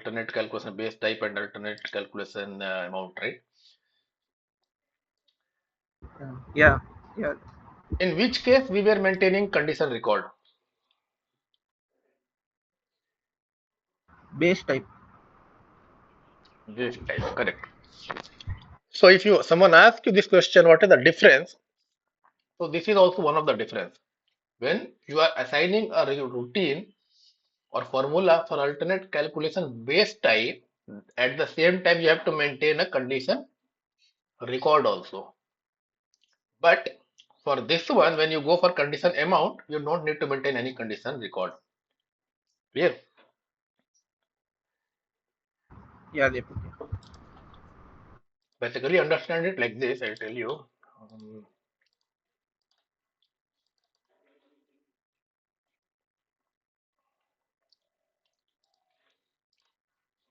alternate calculation base type and alternate calculation amount, right? Yeah, yeah. In which case we were maintaining condition record. Base type. Base type, correct. So if someone asks you this question, what is the difference? So this is also one of the difference. When you are assigning a routine or formula for alternate calculation base type, at the same time you have to maintain a condition record also. But for this one, when you go for condition amount, you don't need to maintain any condition record. Clear? Yeah, Deepak. Basically, understand it like this. I'll tell you. Um,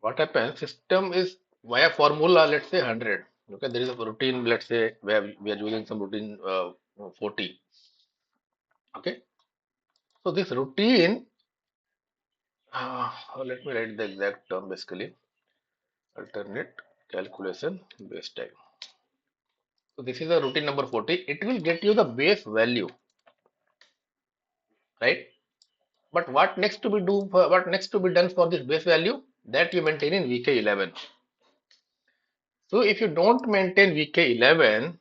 what happens? System is via formula. Let's say 100. Okay, there is a routine. Let's say where we are using some routine 40. Okay, so this routine. Let me write the exact term basically. Alternate calculation base type. So this is a routine number 40. It will get you the base value, right? But what next to be done for this base value? That you maintain in VK11. So if you don't maintain VK11,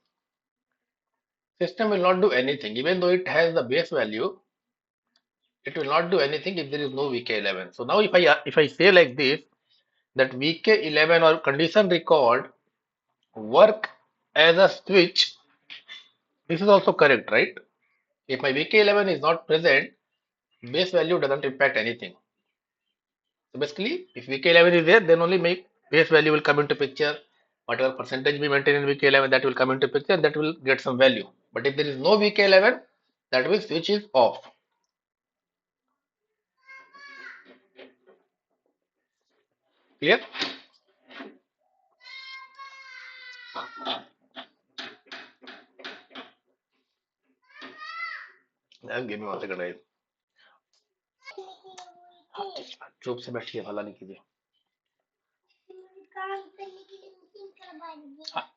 system will not do anything. Even though it has the base value, it will not do anything if there is no VK11. So now if I say like this, that VK11 or condition record work as a switch, this is also correct, right? If my VK11 is not present, base value doesn't impact anything. So basically, if VK11 is there, then only my base value will come into picture. Whatever percentage we maintain in VK11, that will come into picture, that will get some value. But if there is no VK11, that means switch is off. Clear? Give me 1 second, guys. चुप से बैठिए, हल्ला नहीं कीजिए.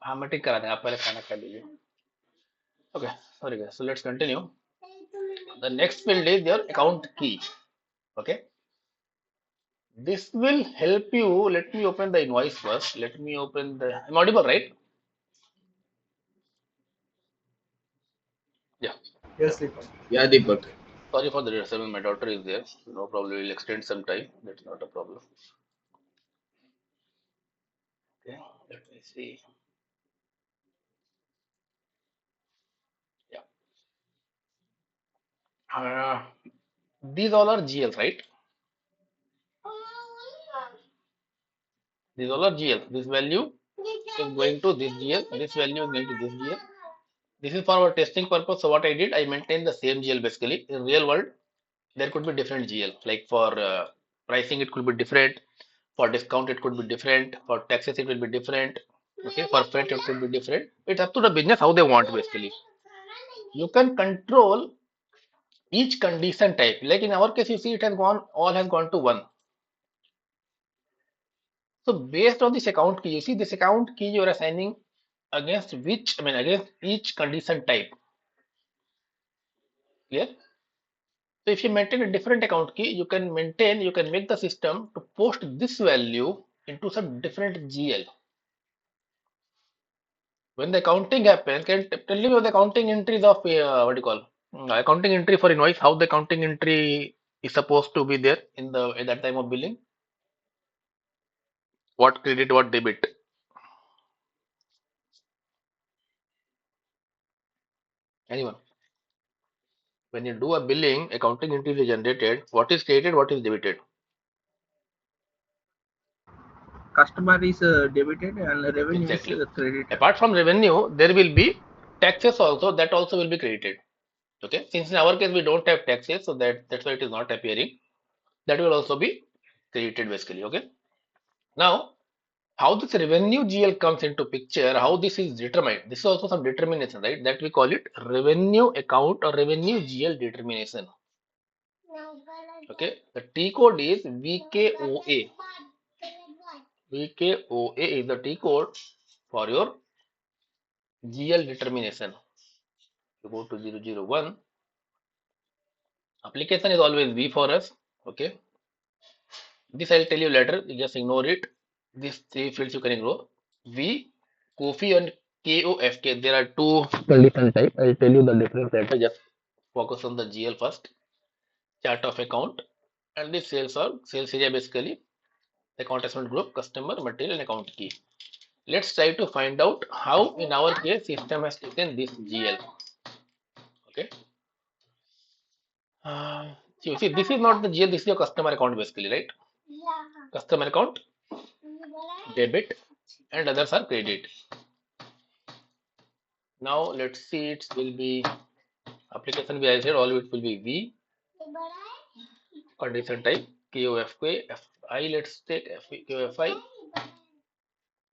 हाँ मैं ठीक करा दें, आप पहले खाना खा लीजिए. Okay, sorry guys. So let's continue. The next field is your account key. Okay. This will help you. Let me open the invoice first. Let me open the. I'm audible, right? Yeah. Yes, Deepak. Yeah, Deepak. Sorry for the disturbance. My daughter is there. No problem. We'll extend some time. That's not a problem. Okay. Let me see. Yeah. These all are GL, right? These all are GL. This value is going to this GL. This value is going to this GL. This is for our testing purpose. So what I did, I maintained the same GL basically. In real world, there could be different GL. Like for pricing, it could be different. For discount, it could be different. For taxes, it will be different. Okay. For freight, it could be different. It's up to the business how they want basically. You can control each condition type. Like in our case, you see it has gone, all has gone to 1. So based on this account key, you see this account key you are assigning against which, against each condition type. Clear? So if you maintain a different account key, you can make the system to post this value into some different GL. When the accounting happens, can you tell me the accounting entries of what do you call accounting entry for invoice? How the accounting entry is supposed to be there in the at that time of billing? What credit, what debit? Anyone? When you do a billing, accounting entry is generated. What is created? What is debited? Customer is debited and revenue is Exactly. credited. Apart from revenue, there will be taxes also. That also will be credited. Okay. Since in our case we don't have taxes, so that's why it is not appearing. That will also be credited basically. Okay. Now, how this revenue GL comes into picture, how this is determined. This is also some determination, right? That we call it revenue account or revenue GL determination. Okay. The T code is VKOA. VKOA is the T code for your GL determination. You go to 001. Application is always V for us. Okay. This I'll tell you later. You just ignore it. These three fields you can ignore. V, KOFI and KOFK. There are two condition type. I'll tell you the difference later. Just focus on the GL first. Chart of account. And this sales or sales area basically. Account assessment group, customer, material, and account key. Let's try to find out how in our case system has taken this GL. Okay. You see, this is not the GL, this is your customer account basically, right? Customer account, debit, and others are credit. Now let's see, it will be application we I said all of it will be V, condition type, KOFK, FI, let's take KOFI,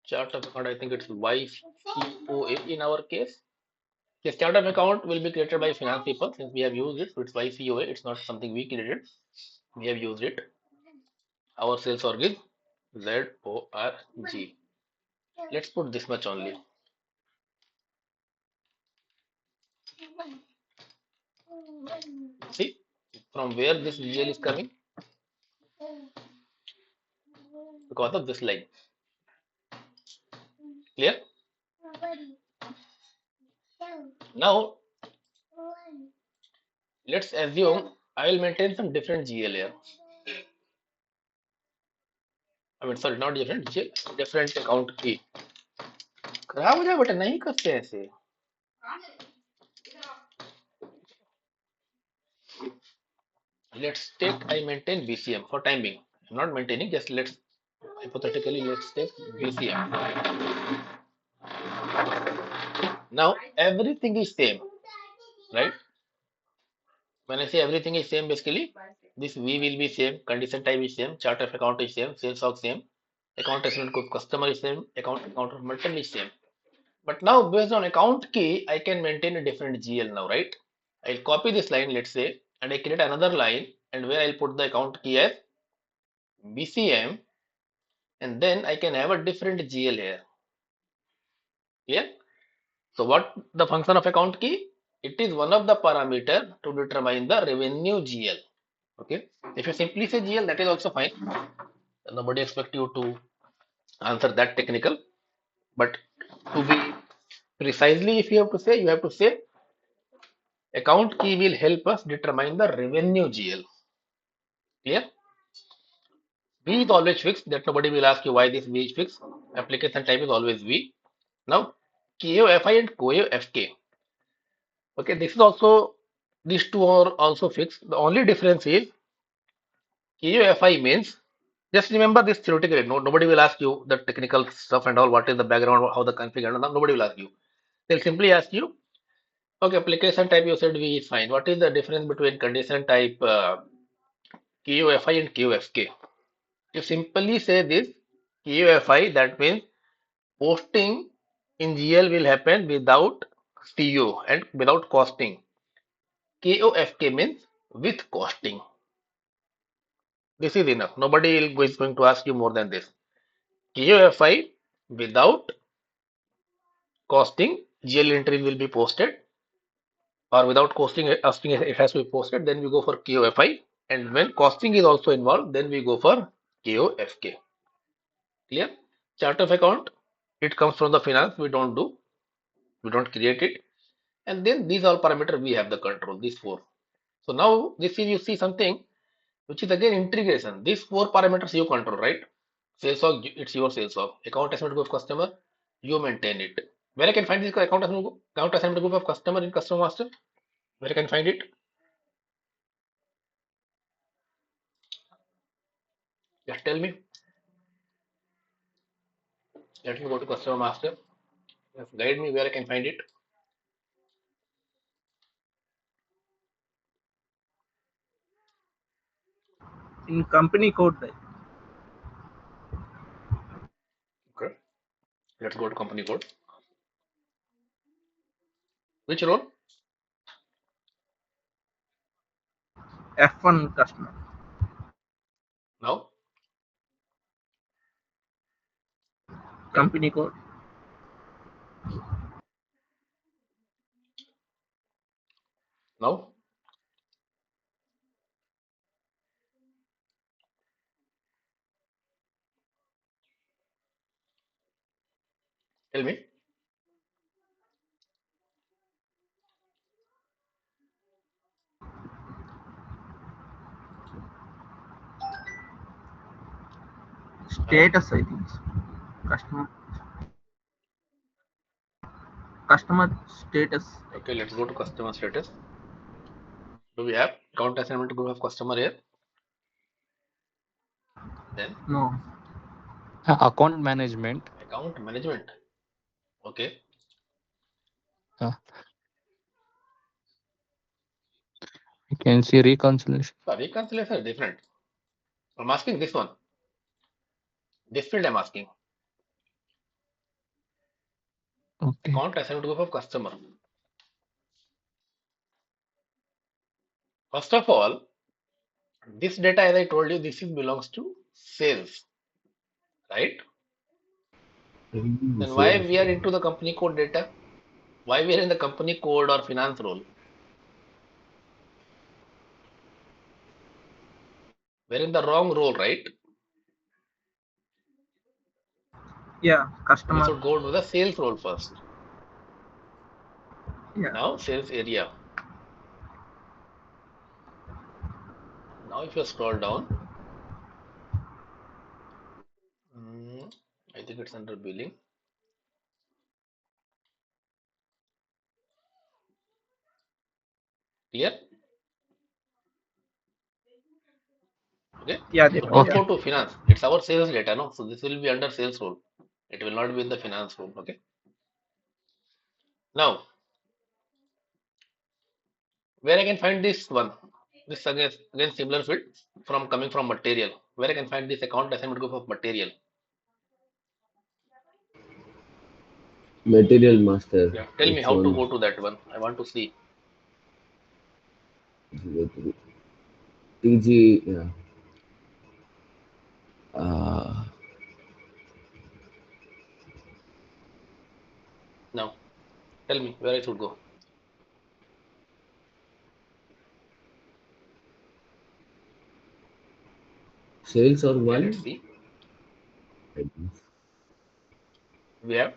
chart of account, I think it's YCOA in our case. The chart of account will be created by finance people since we have used it, so it's YCOA, it's not something we created, we have used it. Our sales org is ZORG. Let's put this much only. See from where this GL is coming? Because of this line. Clear? Now let's assume I will maintain some different GL here. I mean sorry, not different GL, different account key. खराब हो जाए बेटा नहीं करते ऐसे. Let's take I maintain BCM for time being. I'm not maintaining, just let's hypothetically let's take BCM. Now everything is same, right? When I say everything is same, basically this V will be same, condition type is same, chart of account is same, sales of same, account assessment group customer is same, account of merchant is same. But now based on account key, I can maintain a different GL now, right? I'll copy this line, let's say, and I create another line, and where I'll put the account key as BCM, and then I can have a different GL here. Clear? So what the function of account key? It is one of the parameter to determine the revenue GL. Okay. If you simply say GL, that is also fine. Nobody expect you to answer that technical. But to be precisely, if you have to say, you have to say account key will help us determine the revenue GL. Clear? V is always fixed. That nobody will ask you why this V is fixed. Application type is always V. Now KOFI and KOFK. Okay, this is also, these two are also fixed. The only difference is KOFI means, just remember this theoretically. No, nobody will ask you the technical stuff and all. What is the background? How the config? Nobody will ask you. They'll simply ask you, okay, application type you said V is fine. What is the difference between condition type KOFI and KOFK? You simply say this KOFI, that means posting in GL will happen without CO and without costing. KOFK means with costing. This is enough. Nobody is going to ask you more than this. KOFI without costing, GL entry will be posted, or without costing, asking it has to be posted. Then we go for KOFI, and when costing is also involved, then we go for KOFK. Clear? Chart of account, it comes from the finance. We don't create it, and then these all parameters we have the control. These four. So now this is you see something which is again integration. These four parameters you control, right? Sales of, it's your sales of. Account assignment group of customer, you maintain it. Where I can find this account assignment group of customer in customer master? Where I can find it? Just tell me. Let me go to customer master. Just guide me where I can find it. in company code type. Okay. Let's go to company code. Which role? F1 customer. Now. company code. Now, tell me. Hello? Status, I think. Customer customer status, I Okay, think. let's go to customer status. Do we have account assignment group of customer here? Then No. Account management. account management. Okay. uh, you can see reconciliation. So reconciliation is different. I'm asking this one. This field I'm asking. Okay. Account assignment group of customer. First of all, this data, as I told you, this is belongs to sales, right? Then why Sales. we are into the company code data? Why we are in the company code or finance role? We're in the wrong role, right? Yeah, We customer. should go to the sales role first. Yeah. Now sales area. Now if you scroll down, I think it's under billing. Clear? Okay. Yeah, So Okay. don't yeah. go to finance. It's our sales data, no? So this will be under sales role. It will not be in the finance role. Okay. Now, where I can find this one? This again similar field from coming from material. Where I can find this account assignment group of material? Material master. Yeah. Tell me It's how to on go to that one. I want to see. TG. Yeah. Uh, Now, tell me where I should go. Sales or Okay, let's one? see. I think. We have.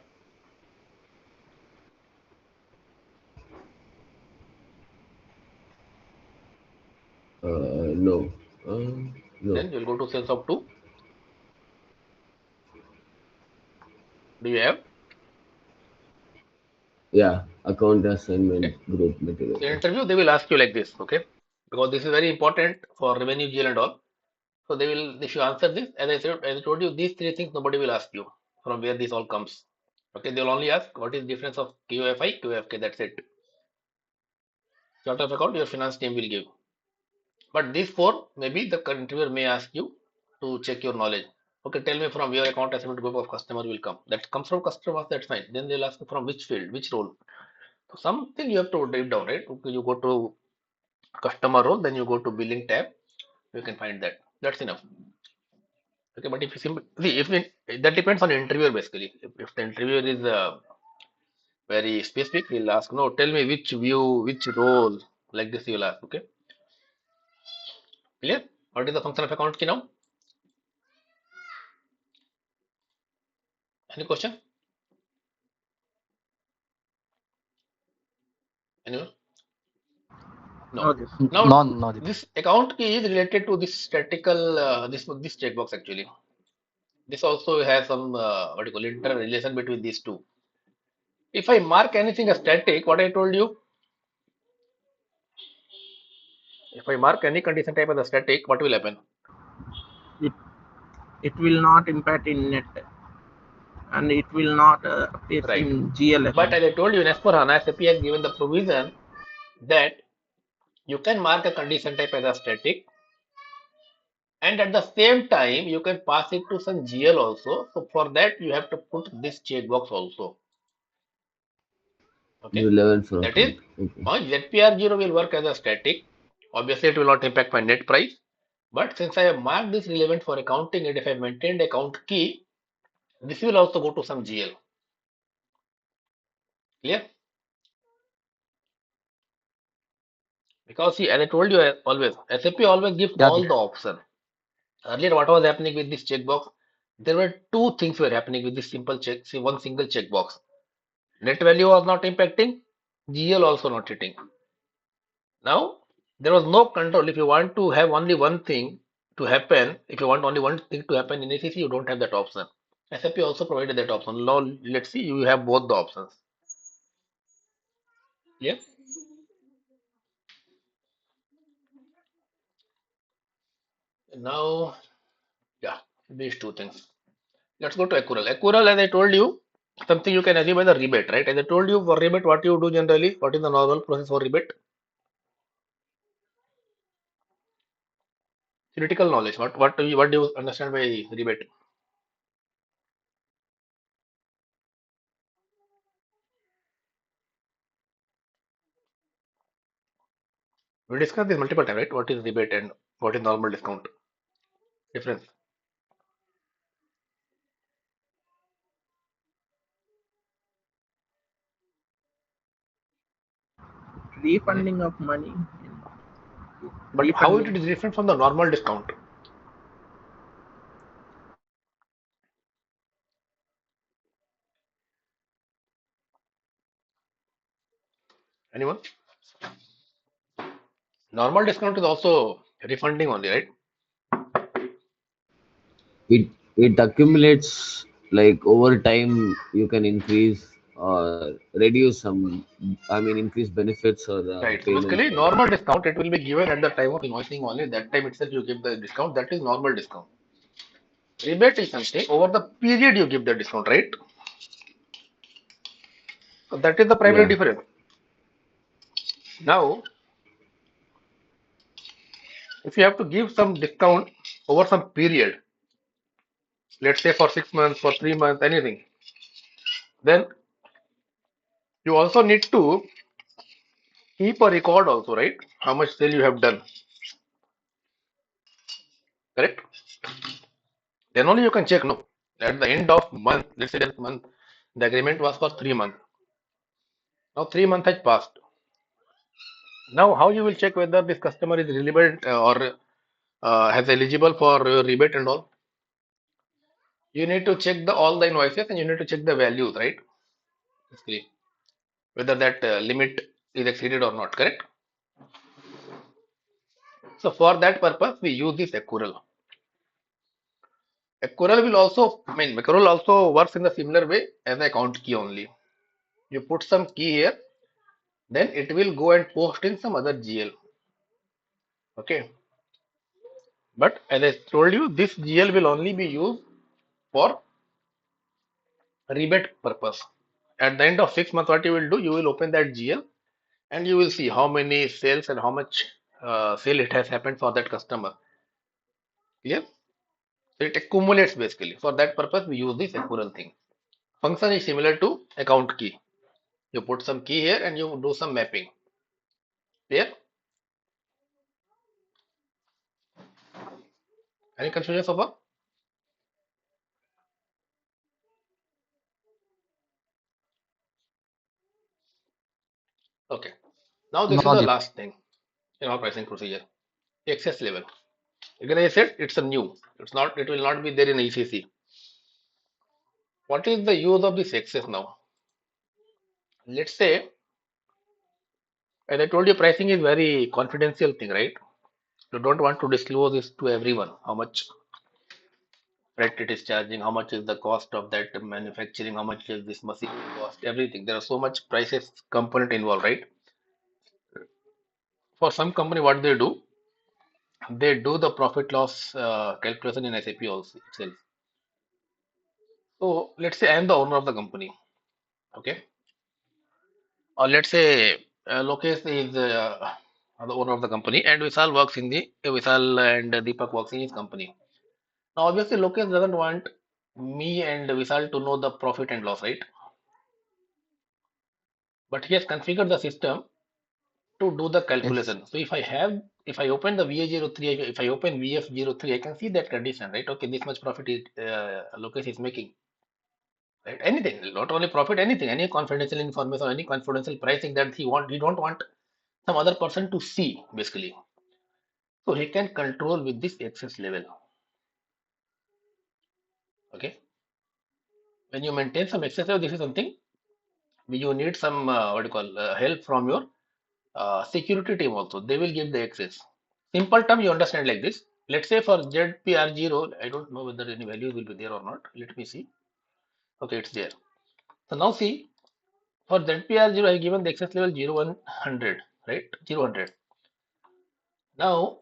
No. No. Then you'll go to sales of two. Do you have? Yeah. Account assignment Okay. group material. So in interview they will ask you like this. Okay, because this is very important for revenue GL and all. So they will, if you answer this, as I said, as I told you, these three things nobody will ask you from where this all comes. Okay, they will only ask what is difference of KOFI, KOFK. That's it. Chart of account your finance team will give. But these four, maybe the interviewer may ask you to check your knowledge. Okay, tell me from your account assignment group of customer will come. That comes from customers, that's fine. Then they'll ask you from which field, which role. So something you have to drive down, right? Okay, you go to customer role, then you go to billing tab, you can find that. That's enough. Okay, but if you simply see, if that depends on the interviewer basically. If the interviewer is very specific, he'll ask, no, tell me which view, which role, like this he'll ask. Okay, clear? What is the function of account key now? Any question? Anyone? No, No. this. Now Non logic. this account key is related to this statistical this checkbox actually. This also has some what do you call interrelation between these two. If I mark anything as static, what I told you, if I mark any condition type as a static, what will happen? It it will not impact in net, and it will not appear Right. in GL But account. as I told you, in S/4HANA, SAP has given the provision that you can mark a condition type as a static, and at the same time you can pass it to some GL also. So for that you have to put this checkbox also. Okay, 11 for that is account. Okay. ZPR0 will work as a static. Obviously, it will not impact my net price. But since I have marked this relevant for accounting, and if I maintained account key, This will also go to some GL. Clear? Because see, as I told you always, SAP always gives Yeah. all the option. Earlier, what was happening with this checkbox? There were two things were happening with this simple check, see, one single checkbox. Net value was not impacting, GL also not hitting. Now, there was no control. If you want to have only one thing to happen, if you want only one thing to happen in ACC, you don't have that option. SAP also provided that option. Now, let's see, you have both the options. Yeah. Now, yeah, these two things. Let's go to accrual. Accrual, as I told you, something you can achieve by the rebate, right? As I told you, for rebate, what you do generally, what is the normal process for rebate? Theoretical knowledge. What do you understand by rebate? We discussed this multiple times, right? What is rebate and what is normal discount? Difference. Hmm? Refunding of money. But how it Refunding. is different from the normal discount? Anyone? Normal discount is also refunding only, right? It accumulates like over time. You can increase or reduce some. I mean, increase benefits or Right. So payments basically, like that. normal discount it will be given at the time of invoicing only. That time itself you give the discount. That is normal discount. Rebate is something over the period you give the discount, right? So that is the primary Yeah. difference. Now, if you have to give some discount over some period, let's say for 6 months, for 3 months, anything, then you also need to keep a record also, right? How much sale you have done, correct? Then only you can check. No, at the end of month, let's say that month, the agreement was for 3 months. Now 3 months has passed. Now how you will check whether this customer is relevant or has eligible for rebate and all? You need to check the all the invoices and you need to check the values, right? Basically, whether that limit is exceeded or not, correct? So for that purpose, we use this accrual. Accrual will also, I mean, accrual also works in the similar way as the account key only. You put some key here, then it will go and post in some other GL. Okay. But as I told you, this GL will only be used for rebate purpose. At the end of 6 months, what you will do, you will open that GL and you will see how many sales and how much sale it has happened for that customer. Clear? So it accumulates basically. For that purpose, we use this accrual thing. Function is similar to account key. You put some key here and you do some mapping. Clear? Any confusion so far? Okay. Now this is Not the yet. last thing in our pricing procedure. Excess level. Again, I said it's a new. It's not. It will not be there in ECC. What is the use of this excess now? Let's say, as I told you, pricing is very confidential thing, right? You don't want to disclose this to everyone. How much rate it is charging? How much is the cost of that manufacturing? How much is this machine cost? Everything. There are so much prices component involved, right? For some company, what they do the profit loss calculation in SAP also itself. So let's say I am the owner of the company, okay? Or let's say Lokesh is the owner of the company, and Vishal and Deepak works in his company. Now, obviously, Lokesh doesn't want me and Vishal to know the profit and loss, right? But he has configured the system to do the Yes. calculation. So if I open the VA03, if I open VF03, I can see that condition, right? Okay, this much profit is Lokesh is making. right? Anything, not only profit, anything, any confidential information, any confidential pricing that he don't want some other person to see basically. So he can control with this access level. Okay. When you maintain some access level, this is something you need some what do you call help from your security team also. They will give the access. Simple term you understand like this. Let's say for ZPR0, I don't know whether any values will be there or not. Let me see. Okay, it's there. So now see, for ZPR0, I given the access level 0, 100, right? 0, 100. Now,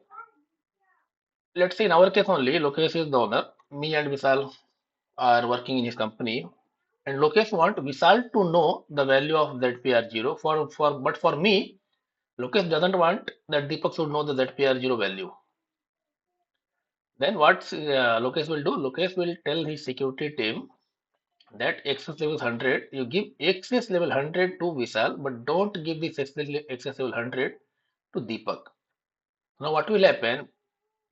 let's say in our case only, Lokesh is the owner. Me and Vishal are working in his company. And Lokesh want Vishal to know the value of ZPR0. But for me, Lokesh doesn't want that Deepak should know the ZPR0 value. Then what Lokesh will do? Lokesh will tell his security team that access level is 100. You give access level 100 to Vishal, but don't give this access level 100 to Deepak. Now what will happen?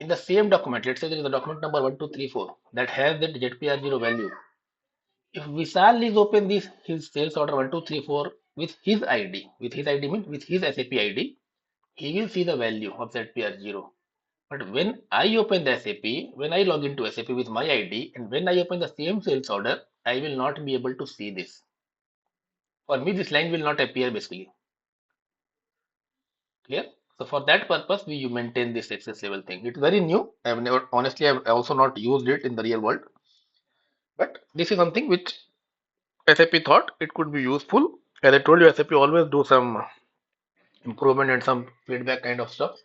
In the same document, let's say there is a document number 1234 that has that ZPR0 value. If Vishal is open this his sales order 1234 with his ID means with his SAP ID, he will see the value of ZPR0. But when I open the SAP, when I log into SAP with my ID, and when I open the same sales order, I will not be able to see this. For me, this line will not appear basically. Clear? So for that purpose, we maintain this access level thing. It's very new. I've never, honestly, I've also not used it in the real world. But this is something which SAP thought it could be useful. As I told you, SAP always do some improvement and some feedback kind of stuff.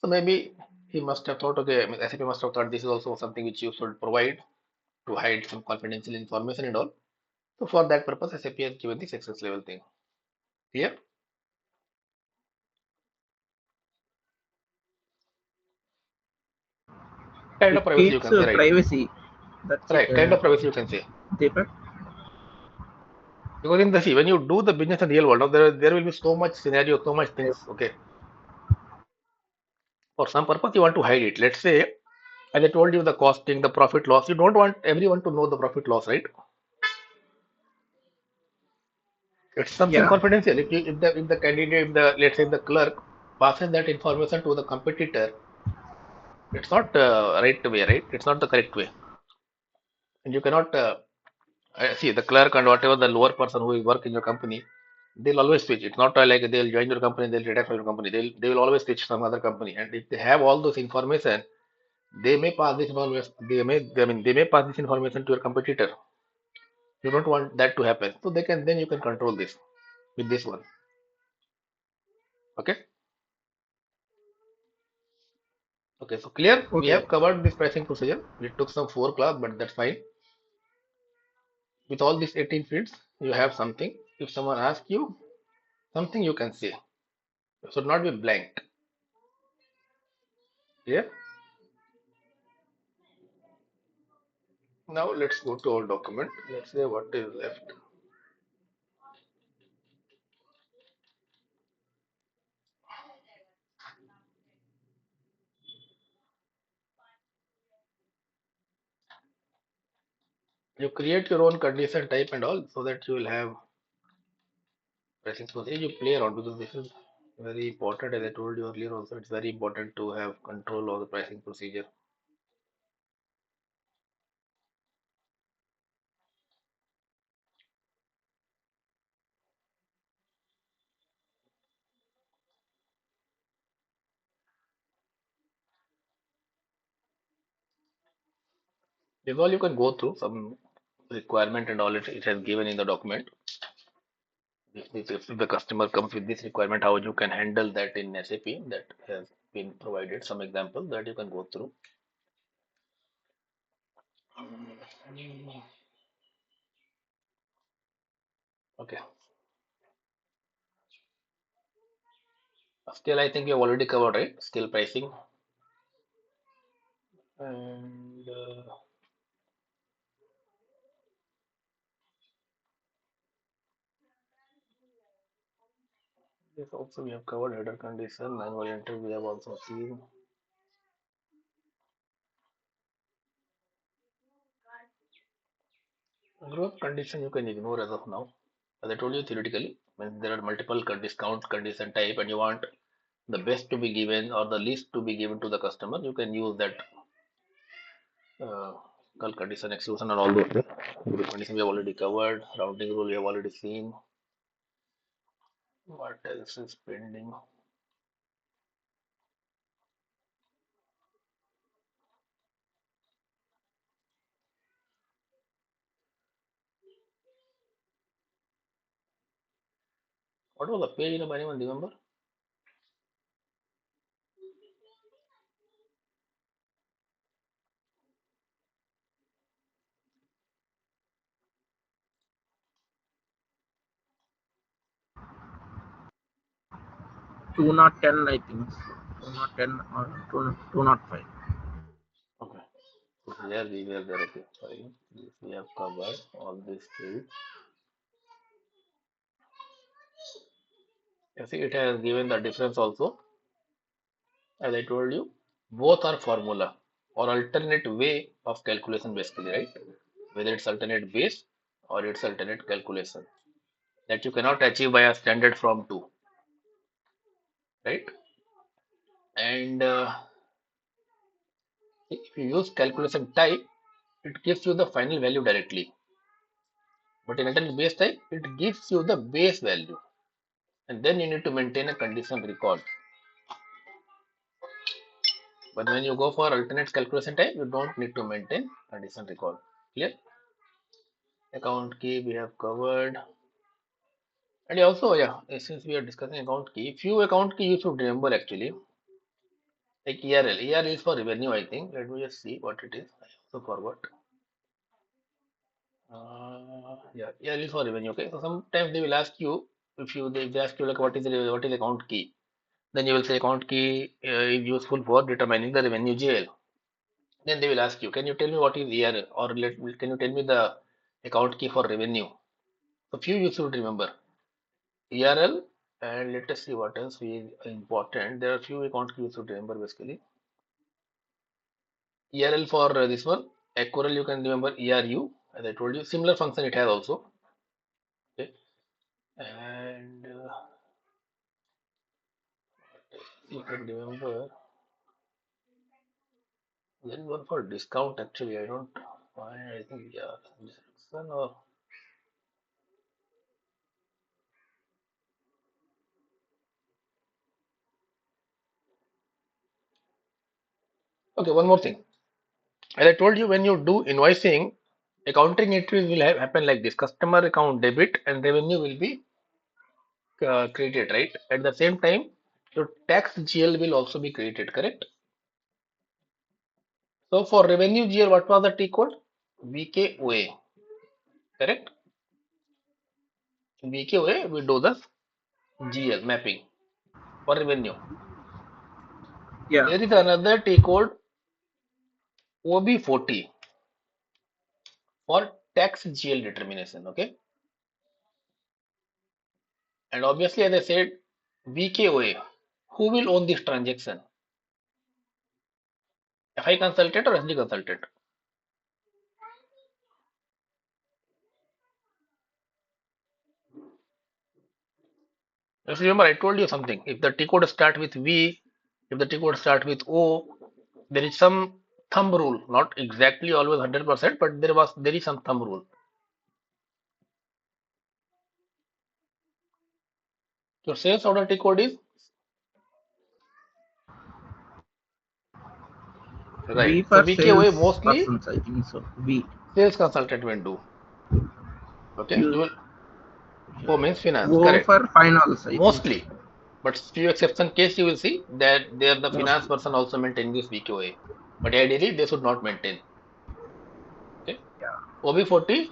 So maybe he must have thought, okay, I mean, SAP must have thought this is also something which you should provide to hide some confidential information and all. So for that purpose, SAP has given this access level thing. Clear? Kind It of privacy you keeps can say, right? privacy. That's it, Right, kind of privacy you can say. Deepak. Because in the see, when you do the business in real world, now there will be so much scenario, so much things. Okay, for some purpose you want to hide it. Let's say, as I told you, the costing, the profit loss. You don't want everyone to know the profit loss, right? It's something Yeah. confidential. If the candidate, if the let's say the clerk passes that information to the competitor, it's not right way, right? It's not the correct way, and you cannot see the clerk and whatever the lower person who will work in your company. They'll always switch. It's not like they'll join your company, they'll retire from your company. They will always switch some other company. And if they have all those information, they may pass this information. They may pass this information to your competitor. You don't want that to happen. So then you can control this with this one. Okay. Okay. So clear. We Okay. have covered this pricing procedure. We took some 4 class, but that's fine. With all these 18 fields, you have something. If someone asks you something, you can say. It should not be blank. Yeah. Now let's go to our document. Let's say what is left. You create your own condition type and all so that you will have pricing procedure. You play around because this is very important. As I told you earlier, also it's very important to have control of the pricing procedure. This all you can go through some requirement and all it has given in the document. If the customer comes with this requirement, how you can handle that in SAP, that has been provided. Some example that you can go through. Okay. Still, I think we have already covered, right? Still pricing and this also we have covered header condition, manual entry we have also seen. Group condition you can ignore as of now. As I told you theoretically, when there are multiple discount condition type and you want the best to be given or the least to be given to the customer, you can use that uh, condition exclusion and all those things. Group condition we have already covered. Rounding rule we have already seen. What else is pending? What was the page number? Anyone remember? Two not 10, I think. So. 210 or 205. Okay. Here we were there. Okay. Sorry. This we have covered all these fields. You see, it has given the difference also. As I told you, both are formula or alternate way of calculation basically, right? Whether it's alternate base or it's alternate calculation that you cannot achieve by a standard from 2, right? And if you use calculation type, it gives you the final value directly. But in alternate base type, it gives you the base value. And then you need to maintain a condition record. But when you go for alternate calculation type, you don't need to maintain condition record. Clear? Account key we have covered. And also, yeah, since we are discussing account key, few account key you should remember actually. Like ERL. ERL is for revenue, I think. Let me just see what it is. I also forgot. Yeah, ERL is for revenue. Okay. So sometimes they will ask you if they ask you like what is account key. Then you will say account key is useful for determining the revenue GL. Then they will ask you, can you tell me what is ERL or can you tell me the account key for revenue? So few you should remember. ERL and let us see what else is important. There are few account keys you should remember basically. ERL for this one. Accrual you can remember ERU as I told you. Similar function it has also. Okay. And you can remember. There is one for discount actually. I don't find. I think yeah. This one or okay. One more thing. As I told you, when you do invoicing, accounting entries will happen like this: customer account debit and revenue will be created, right? At the same time, your tax GL will also be created, correct? So for revenue GL, what was the T code? VKOA, correct? In VKOA, we do the GL mapping for revenue. Yeah. There is another T code OB40 for tax GL determination, okay? And obviously, as I said, VKOA, who will own this transaction? FI consultant or SD consultant? Just remember, I told you something. If the T code start with V, if the T code start with O, there is some thumb rule, not exactly always 100%, but there is some thumb rule. Your sales order T code is right. V So for VKOA sales mostly persons, I think so. V. sales consultant will do. Okay, You, you will yeah. O means finance, O correct. for finals, I think so. Mostly, but few exception case you will see that there the finance Mostly. person also maintain this VKOA, but ideally they should not maintain. Okay, Yeah. OB40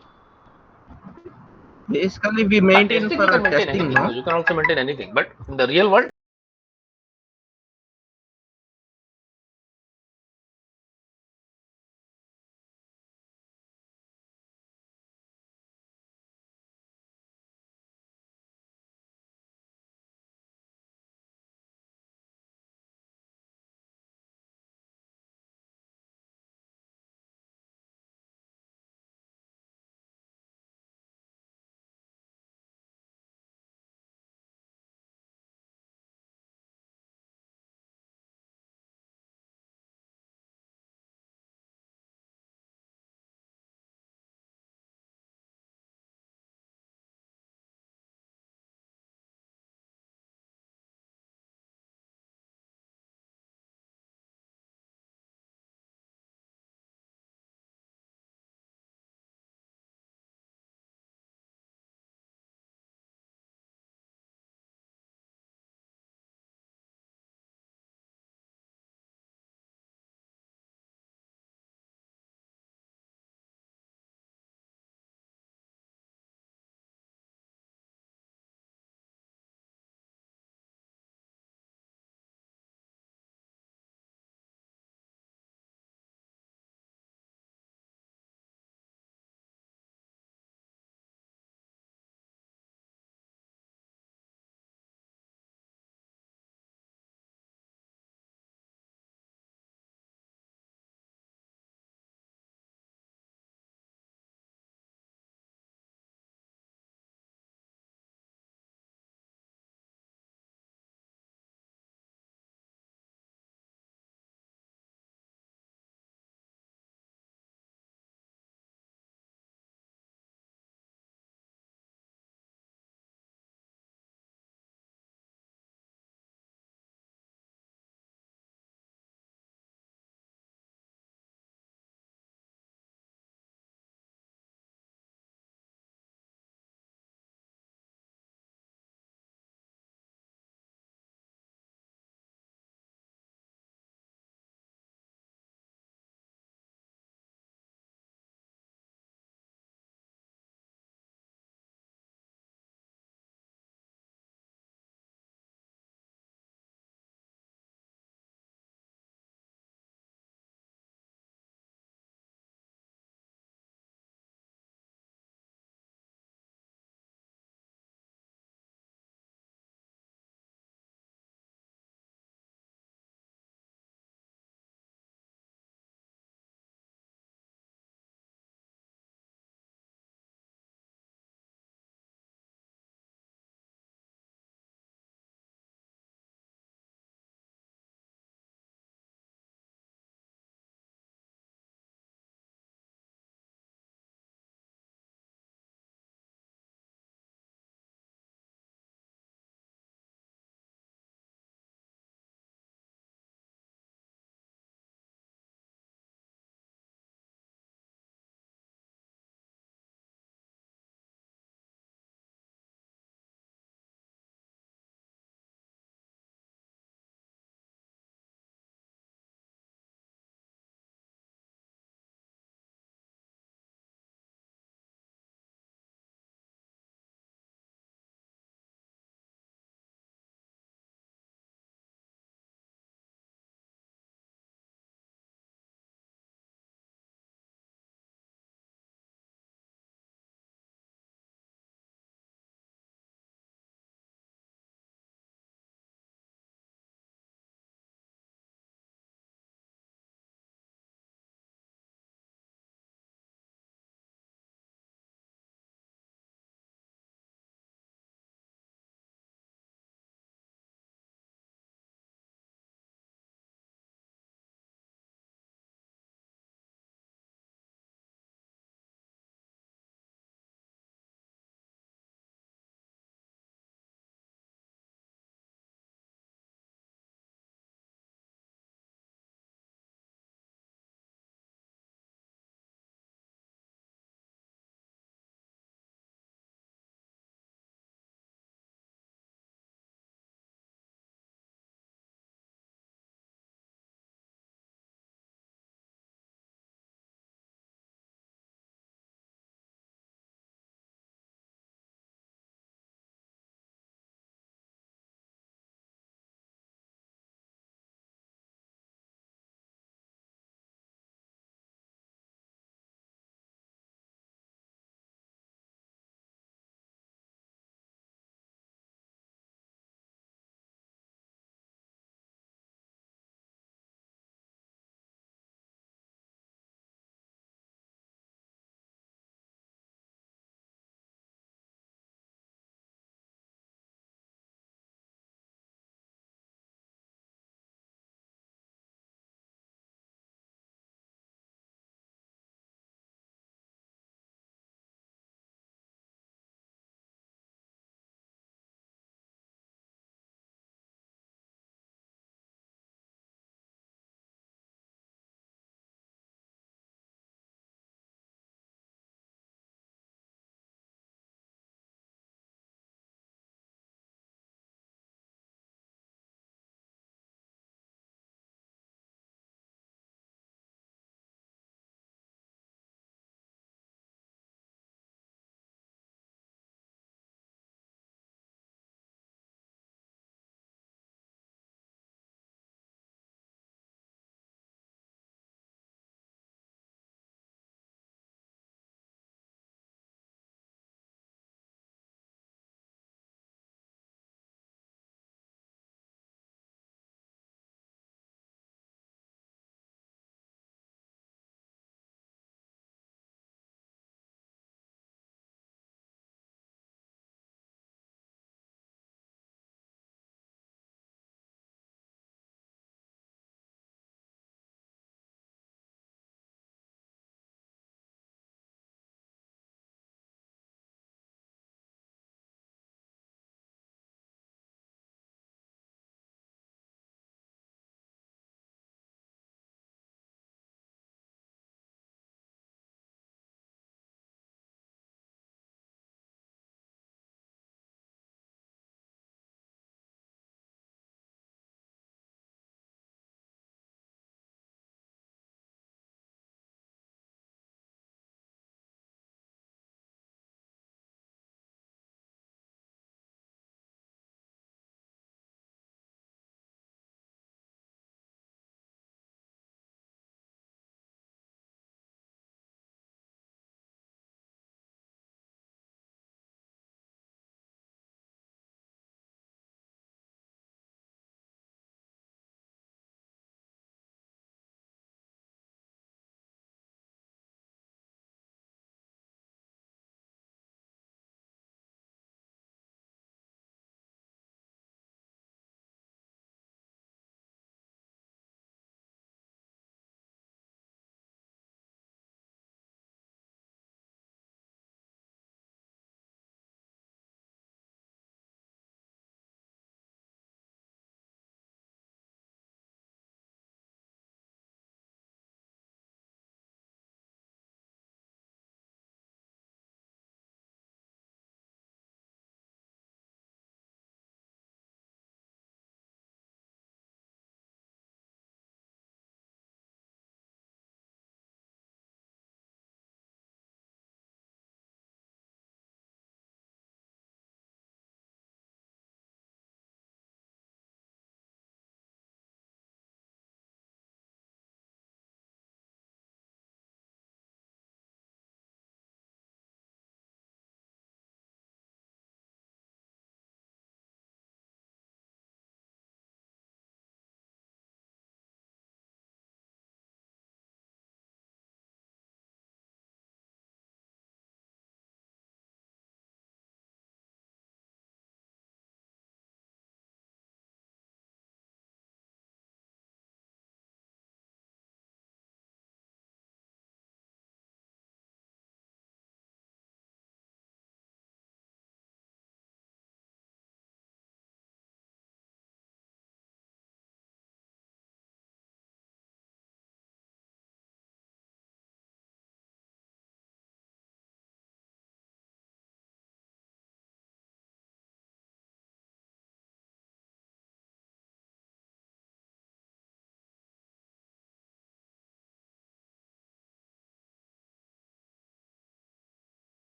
Basically, we for maintain testing for you can maintain testing, anything. No, no? you can also maintain anything, but in the real world